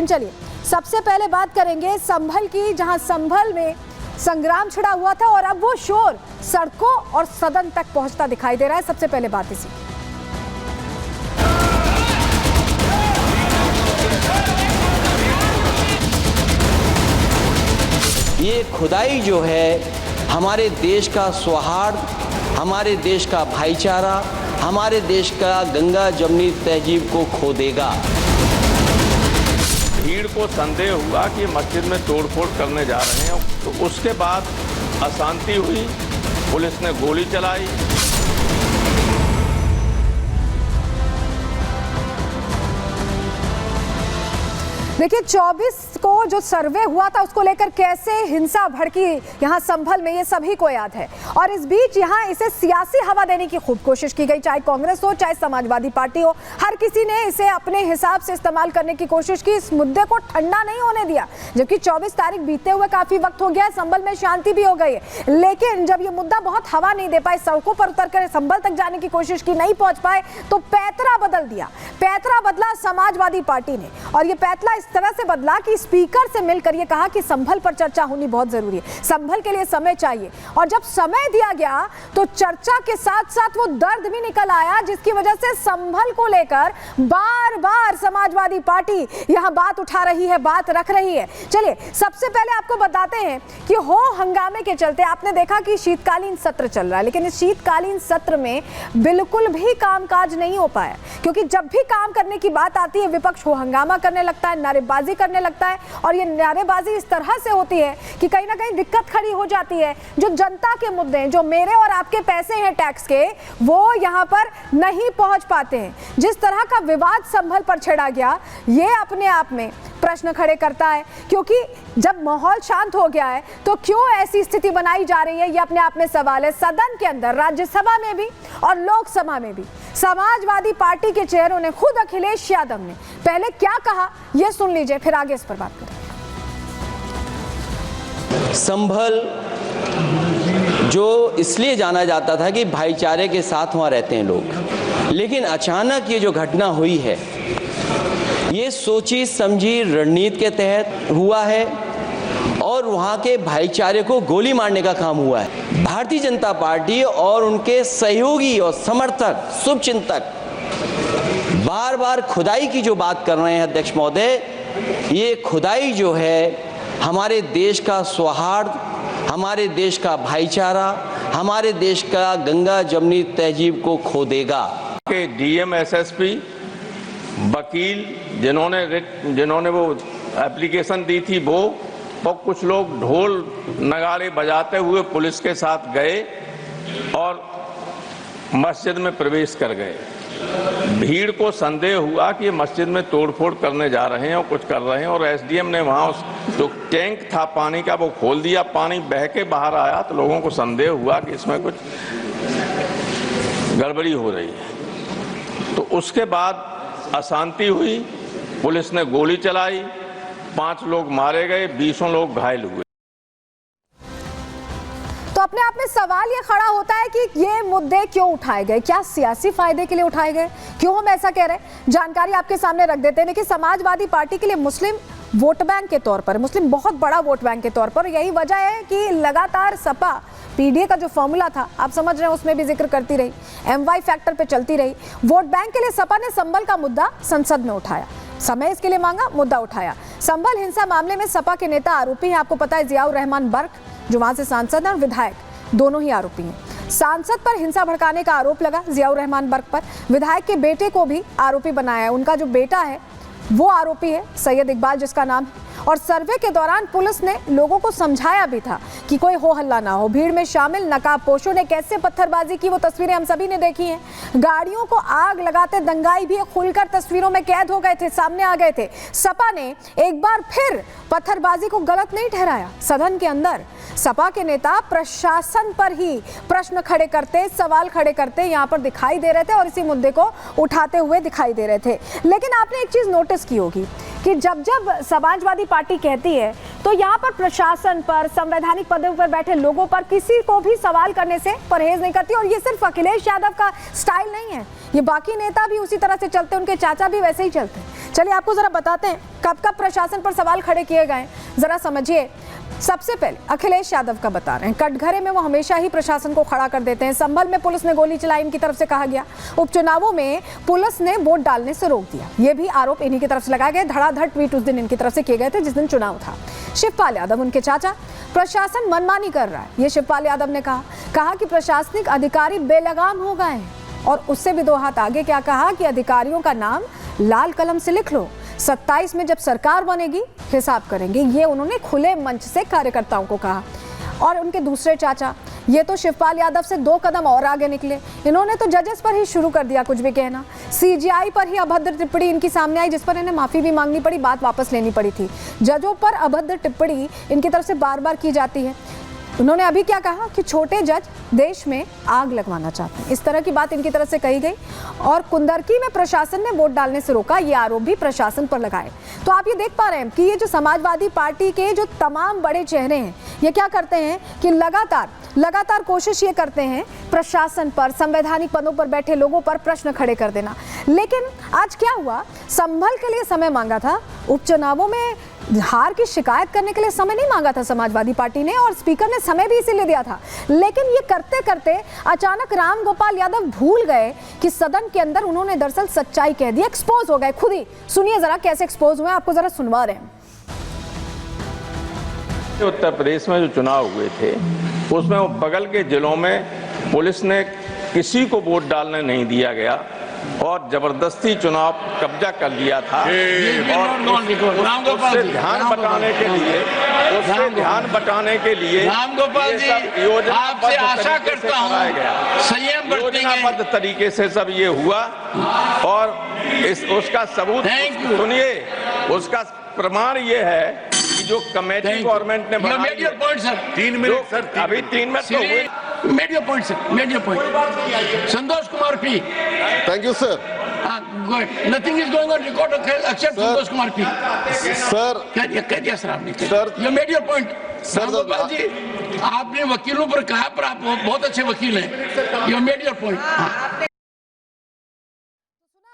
लेकिन चलिए सबसे पहले बात करेंगे संभल की, जहां संभल में संग्राम छिड़ा हुआ था और अब वो शोर सड़कों और सदन तक पहुंचता दिखाई दे रहा है। सबसे पहले बात इसी ये खुदाई जो है हमारे देश का सौहार्द, हमारे देश का भाईचारा, हमारे देश का गंगा जमुनी तहजीब को खो देगा। भीड़ को संदेह हुआ कि मस्जिद में तोड़फोड़ करने जा रहे हैं, तो उसके बाद अशांति हुई, पुलिस ने गोली चलाई। देखिए 24 को जो सर्वे हुआ था उसको लेकर कैसे हिंसा भड़की यहाँ संभल में, ये सभी को याद है। और इस बीच यहाँ इसे सियासी हवा देने की खूब कोशिश की गई, चाहे कांग्रेस हो चाहे समाजवादी पार्टी हो, हर किसी ने इसे अपने हिसाब से इस्तेमाल करने की कोशिश की। इस मुद्दे को ठंडा नहीं होने दिया, जबकि 24 तारीख बीते हुए काफी वक्त हो गया है, संभल में शांति भी हो गई है। लेकिन जब ये मुद्दा बहुत हवा नहीं दे पाए, सड़कों पर उतर कर संभल तक जाने की कोशिश की, नहीं पहुंच पाए, तो पैतरा बदल दिया। पैतरा बदला समाजवादी पार्टी ने, और ये पैतरा इस तरह से बदला कि स्पीकर से मिलकर ये कहा कि संभल पर चर्चा होनी बहुत जरूरी है, संभल के लिए समय चाहिए। और जब समय दिया गया तो चर्चा के साथ साथ वो दर्द भी निकल आया, जिसकी वजह से संभल को लेकर बार बार समाजवादी पार्टी यहां बात उठा रही है, बात रख रही है। चलिए सबसे पहले आपको बताते हैं कि हो हंगामे के चलते आपने देखा कि शीतकालीन सत्र चल रहा है, लेकिन इस शीतकालीन सत्र में बिल्कुल भी कामकाज नहीं हो पाया, क्योंकि जब भी काम करने की बात आती है विपक्ष हो हंगामा करने लगता है, नारेबाजी करने लगता है। और ये नारेबाजी इस तरह से होती है कि कहीं ना कहीं दिक्कत खड़ी हो जाती है। जो जनता के मुद्दे हैं, जो मेरे और आपके पैसे हैं टैक्स के, वो यहाँ पर नहीं पहुंच पाते हैं। जिस तरह का विवाद संभल पर छेड़ा गया, ये अपने आप में प्रश्न खड़े करता है, क्योंकि जब माहौल शांत हो गया है तो क्यों ऐसी स्थिति बनाई जा रही है, ये अपने आप में सवाल है। सदन के अंदर, राज्यसभा में भी और लोकसभा में भी समाजवादी पार्टी के चेहरों ने, खुद अखिलेश यादव ने पहले क्या कहा ये सुन लीजिए, फिर आगे इस पर बात करें। संभल जो इसलिए जाना जाता था कि भाईचारे के साथ वहाँ रहते हैं लोग, लेकिन अचानक ये जो घटना हुई है ये सोची समझी रणनीति के तहत हुआ है और वहाँ के भाईचारे को गोली मारने का काम हुआ है। भारतीय जनता पार्टी और उनके सहयोगी और समर्थक, शुभचिंतक बार बार खुदाई की जो बात कर रहे हैं अध्यक्ष महोदय, ये खुदाई जो है हमारे देश का सौहार्द, हमारे देश का भाईचारा, हमारे देश का गंगा जमुनी तहजीब को खो देगा। के डीएम, एसएसपी, वकील जिन्होंने वो एप्लीकेशन दी थी, वो और कुछ लोग ढोल नगाड़े बजाते हुए पुलिस के साथ गए और मस्जिद में प्रवेश कर गए। भीड़ को संदेह हुआ कि मस्जिद में तोड़फोड़ करने जा रहे हैं और कुछ कर रहे हैं, और एसडीएम ने वहां उस जो टैंक था पानी का वो खोल दिया, पानी बह के बाहर आया, तो लोगों को संदेह हुआ कि इसमें कुछ गड़बड़ी हो रही है। तो उसके बाद अशांति हुई, पुलिस ने गोली चलाई, 5 लोग मारे गए, 20 लोग घायल हुए। तो अपने आप में सवाल ये खड़ा होता है कि ये मुद्दे क्यों उठाए गए, क्या सियासी फायदे के लिए उठाए गए, क्यों हम ऐसा कह रहे हैं? जानकारी आपके सामने रख देते हैं कि समाजवादी पार्टी के लिए मुस्लिम वोट बैंक के तौर पर, मुस्लिम बहुत बड़ा वोट बैंक के तौर पर, यही वजह है कि लगातार सपा पीडीए का जो फॉर्मूला था, आप समझ रहे हैं, उसमें भी जिक्र करती रही, एमवाई फैक्टर पे चलती रही। वोट बैंक के लिए सपा ने संभल का मुद्दा संसद में उठाया, समय इसके लिए मांगा, मुद्दा उठाया। संभल हिंसा मामले में सपा के नेता आरोपी हैं, आपको पता है जियाउर रहमान बर्क, जो वहां से सांसद हैं, और विधायक दोनों ही आरोपी हैं। सांसद पर हिंसा भड़काने का आरोप लगा जियाउर रहमान बर्क पर, विधायक के बेटे को भी आरोपी बनाया है। उनका जो बेटा है वो आरोपी है, सैयद इकबाल जिसका नाम है। और सर्वे के दौरान पुलिस ने लोगों को समझाया भी था कि कोई हो हल्ला ना हो। भीड़ में शामिल नकाबपोशों ने कैसे पत्थरबाजी की, वो तस्वीरें हम सभी ने देखी हैं। गाड़ियों को आग लगाते दंगाई भी खुलकर तस्वीरों में कैद हो गए थे, सामने आ गए थे। सपा ने एक बार फिर पत्थरबाजी को गलत नहीं ठहराया। सदन के अंदर सपा के नेता प्रशासन पर ही प्रश्न खड़े करते, सवाल खड़े करते यहाँ पर दिखाई दे रहे थे और इसी मुद्दे को उठाते हुए दिखाई दे रहे थे। लेकिन आपने एक चीज नोटिस की होगी कि जब जब समाजवादी पार्टी कहती है तो यहाँ पर प्रशासन पर, संवैधानिक पदों पर बैठे लोगों पर किसी को भी सवाल करने से परहेज नहीं करती। और ये सिर्फ अखिलेश यादव का स्टाइल नहीं है, ये बाकी नेता भी उसी तरह से चलते, उनके चाचा भी वैसे ही चलते। चलिए आपको जरा बताते हैं कब कब प्रशासन पर सवाल खड़े किए गए, जरा समझिए। सबसे पहले अखिलेश यादव का बता रहे हैं, कटघरे में वो हमेशा ही प्रशासन को खड़ा कर देते हैं। संभल में पुलिस ने गोली चलाई, इनकी तरफ से कहा गया। उपचुनावों में पुलिस ने वोट डालने से रोक दिया, ये भी आरोप इन्हीं की तरफ से लगाए गए। धड़ाधड़ ट्वीट उस दिन इनकी तरफ से किए गए थे जिस दिन चुनाव था। शिवपाल यादव उनके चाचा, प्रशासन मनमानी कर रहा है, ये शिवपाल यादव ने कहा कि प्रशासनिक अधिकारी बेलगाम हो गए हैं। और उससे भी दो हाथ आगे क्या कहा कि अधिकारियों का नाम लाल कलम से लिख लो, 27 में जब सरकार बनेगी हिसाब करेंगे। ये उन्होंने खुले मंच से कार्यकर्ताओं को कहा। और उनके दूसरे चाचा, ये तो शिवपाल यादव से 2 कदम और आगे निकले। इन्होंने तो जजेस पर ही शुरू कर दिया कुछ भी कहना। सीजीआई पर ही अभद्र टिप्पणी इनकी सामने आई, जिस पर इन्हें माफी भी मांगनी पड़ी, बात वापस लेनी पड़ी थी। जजों पर अभद्र टिप्पणी इनकी तरफ से बार बार की जाती है। उन्होंने अभी क्या कहा कि छोटे जज देश में आग लगवाना चाहते हैं, इस तरह की बात इनकी तरफ से कही गई। और कुंदरकी में प्रशासन ने वोट डालने से रोका, ये आरोप भी प्रशासन पर लगाए। तो आप ये देख पा रहे हैं कि ये जो समाजवादी पार्टी के जो तमाम बड़े चेहरे हैं, ये क्या करते हैं कि लगातार कोशिश ये करते हैं प्रशासन पर, संवैधानिक पदों पर बैठे लोगों पर प्रश्न खड़े कर देना। लेकिन आज क्या हुआ, संभल के लिए समय मांगा था, उपचुनावों में हार की शिकायत करने के लिए समय नहीं मांगा था समाजवादी पार्टी ने, और स्पीकर ने समय भी इसीलिए दिया था। लेकिन ये करते करते अचानक राम गोपाल यादव भूल गए कि सदन के अंदर उन्होंने दरअसल सच्चाई कह दी, एक्सपोज हो गए खुद ही। सुनिए जरा कैसे एक्सपोज हुए, आपको जरा सुनवा रहे हैं। उत्तर प्रदेश में जो चुनाव हुए थे उसमें वो बगल के जिलों में पुलिस ने किसी को वोट डालने नहीं दिया गया और जबरदस्ती चुनाव कब्जा कर लिया था। और उससे ध्यान बटाने के लिए राम गोपाल जी, आपसे आशा करता हूं संयम बरतेंगे। योजनाबद्ध तरीके से सब ये हुआ और उसका सबूत सुनिए, उसका प्रमाण ये है कि जो कमेटी गवर्नमेंट ने बनाई है। 3 मिनट सर, अभी 3 मिनट तो हुए। Made your point sir, made your point. Santosh Kumar P, thank you sir. Nothing is going on record except Santosh Kumar P. Sir कह दिया सर आपने, sir you made your point. Sir Gopal ji, आपने वकीलों पर कहा, पर आप बहुत अच्छे वकील हैं, यू मेड योर पॉइंट।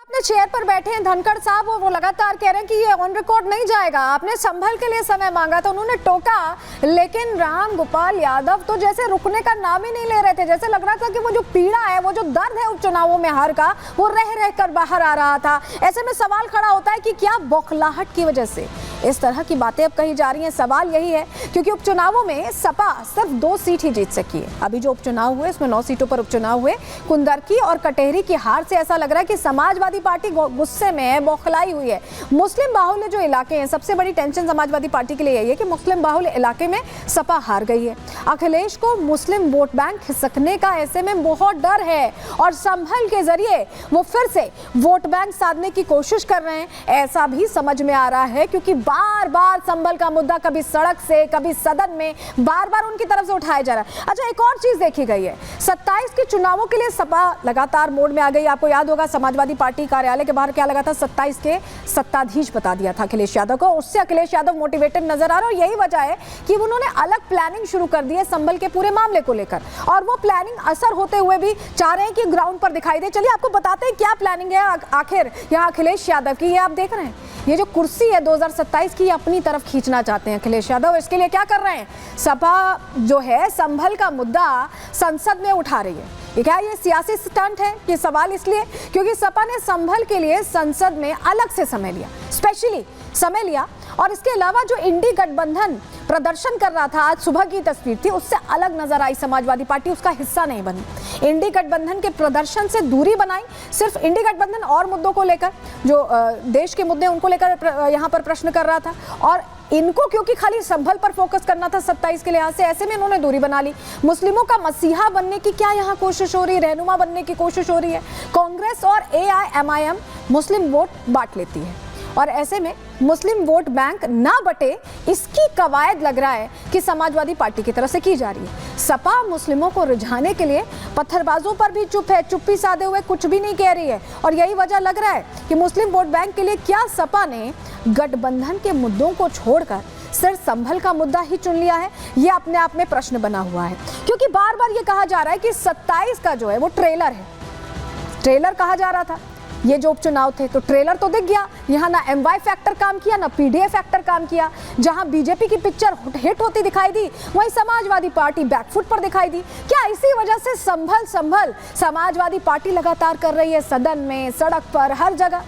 अपने चेयर पर बैठे हैं धनखड़ साहब, वो लगातार कह रहे हैं कि ये ऑन रिकॉर्ड नहीं जाएगा, आपने संभल के लिए समय मांगा तो उन्होंने टोका। लेकिन राम गोपाल यादव तो जैसे रुकने का नाम ही नहीं ले रहे थे, जैसे लग रहा था कि वो जो पीड़ा है, वो जो दर्द है उपचुनावों में हार का, वो रह रह कर बाहर आ रहा था। ऐसे में सवाल खड़ा होता है कि क्या बौखलाहट की वजह से इस तरह की बातें अब कही जा रही हैं। सवाल यही है क्योंकि उपचुनावों में सपा सिर्फ 2 सीट ही जीत सकी है। अभी जो उपचुनाव हुए उसमें 9 सीटों पर उपचुनाव हुए। कुंदरकी और कटेहरी की हार से ऐसा लग रहा है कि समाजवादी पार्टी गुस्से में है, बौखलाई हुई है। मुस्लिम बाहुल्य जो इलाके हैं, सबसे बड़ी टेंशन समाजवादी पार्टी के लिए यही है कि मुस्लिम बाहुल्य इलाके में सपा हार गई है। अखिलेश को मुस्लिम वोट बैंक खिसकने का ऐसे में बहुत डर है और संभल के जरिए वो फिर से वोट बैंक साधने की कोशिश कर रहे हैं, ऐसा भी समझ में आ रहा है। क्योंकि बार बार संभल का मुद्दा कभी सड़क से, कभी सदन में बार बार उनकी तरफ से उठाया जा रहा है। अच्छा, एक और चीज देखी गई है, 27 के चुनावों के लिए सपा लगातार मोड में आ गई। आपको याद होगा समाजवादी पार्टी कार्यालय के बाहर क्या लगा था, 27 के सत्ताधीश बता दिया था अखिलेश यादव को। उससे अखिलेश यादव मोटिवेटेड नजर आ रहा है और यही वजह है कि उन्होंने अलग प्लानिंग शुरू कर दी है संभल के पूरे मामले को लेकर, और वो प्लानिंग असर होते हुए भी चाह रहे हैं कि ग्राउंड पर दिखाई दे। चलिए आपको बताते हैं क्या प्लानिंग है आखिर यहाँ अखिलेश यादव की। ये आप देख रहे हैं, ये जो कुर्सी है 2027 की, अपनी तरफ खींचना चाहते हैं अखिलेश यादव। इसके लिए क्या कर रहे हैं, सपा जो है संभल का मुद्दा संसद में उठा रही है। ये क्या ये सियासी स्टंट है? ये सवाल इसलिए क्योंकि सपा ने संभल के लिए संसद में अलग से समय लिया, स्पेशली समय लिया। और इसके अलावा जो इंडी गठबंधन प्रदर्शन कर रहा था, आज सुबह की तस्वीर थी, उससे अलग नजर आई समाजवादी पार्टी, उसका हिस्सा नहीं बनी। इंडी गठबंधन के प्रदर्शन से दूरी बनाई, सिर्फ इंडी गठबंधन और मुद्दों को लेकर, जो देश के मुद्दे उनको लेकर यहाँ पर प्रश्न कर रहा था, और इनको क्योंकि खाली संभल पर फोकस करना था 27 के लिहाज से, ऐसे में इन्होंने दूरी बना ली। मुस्लिमों का मसीहा बनने की क्या यहाँ कोशिश हो रही है, रहनुमा बनने की कोशिश हो रही है। कांग्रेस और AIMIM मुस्लिम वोट बांट लेती है और ऐसे में मुस्लिम वोट बैंक ना बटे, इसकी कवायद लग रहा है कि समाजवादी पार्टी की तरफ से की जा रही है। सपा मुस्लिमों को रिझाने के लिए पत्थरबाजों पर भी चुप है, चुप्पी साधे हुए कुछ भी नहीं कह रही है, और यही वजह लग रहा है कि मुस्लिम वोट बैंक के लिए क्या सपा ने गठबंधन के मुद्दों को छोड़कर सिर्फ संभल का मुद्दा ही चुन लिया है। यह अपने आप में प्रश्न बना हुआ है, क्योंकि बार बार ये कहा जा रहा है कि 27 का जो है वो ट्रेलर है, ट्रेलर कहा जा रहा था ये जो उपचुनाव थे, तो ट्रेलर तो दिख गया, यहाँ ना MY फैक्टर काम किया ना PDA फैक्टर काम किया। जहाँ बीजेपी की पिक्चर हिट होती दिखाई दी, वहीं समाजवादी पार्टी बैकफुट पर दिखाई दी। क्या इसी वजह से संभल समाजवादी पार्टी लगातार कर रही है सदन में, सड़क पर, हर जगह?